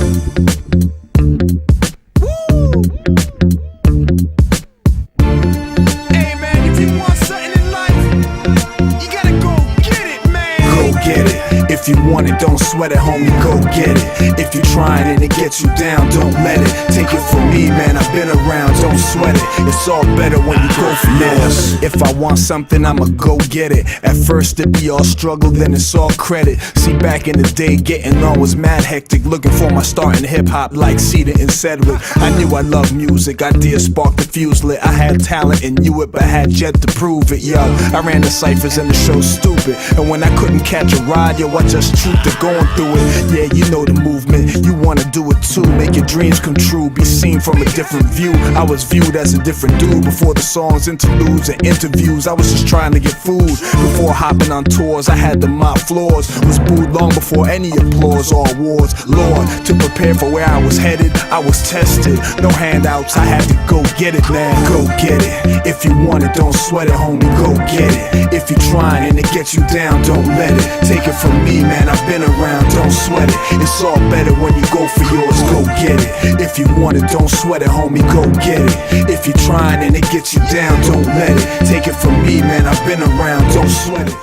Hey man, if you want something in life, you gotta go get it, man. Go get it. If you want it, don't sweat it, homie, go get it. If you're trying and it gets you down, don't let it. Take it from me, man, I've been around, don't sweat it. It's all better when you go for yours. If I want something, I'ma go get it. At first it be all struggle, then it's all credit. See, back in the day, getting on was mad hectic. Looking for my start in hip-hop like Cedar and Sedgwick. I knew I loved music, ideas sparked the fuse lit. I had talent and knew it, but had yet to prove it, yo. I ran the ciphers and the show stupid. And when I couldn't catch a ride, yo, I just truth to going through it. Yeah, you know the movement, you wanna do it too. Make your dreams come true, be seen from a different view. I was viewed as a different dude before the songs, interludes, and interviews. I was just trying to get food. Before hopping on tours, I had to mop floors. Was booed long before any applause or awards. Lord, to prepare for where I was headed, I was tested. No handouts, I had to go get it, man. Go get it. If you want it, don't sweat it, homie, go get it. If you're trying and it gets you down, don't let it. Take it from me, man, I've been around, don't sweat it. It's all better when you go for yours, go get it. If you want it, don't sweat it, homie, go get it. If you're trying and it gets you down, don't let it. Take it from me, man, I've been around, don't sweat it.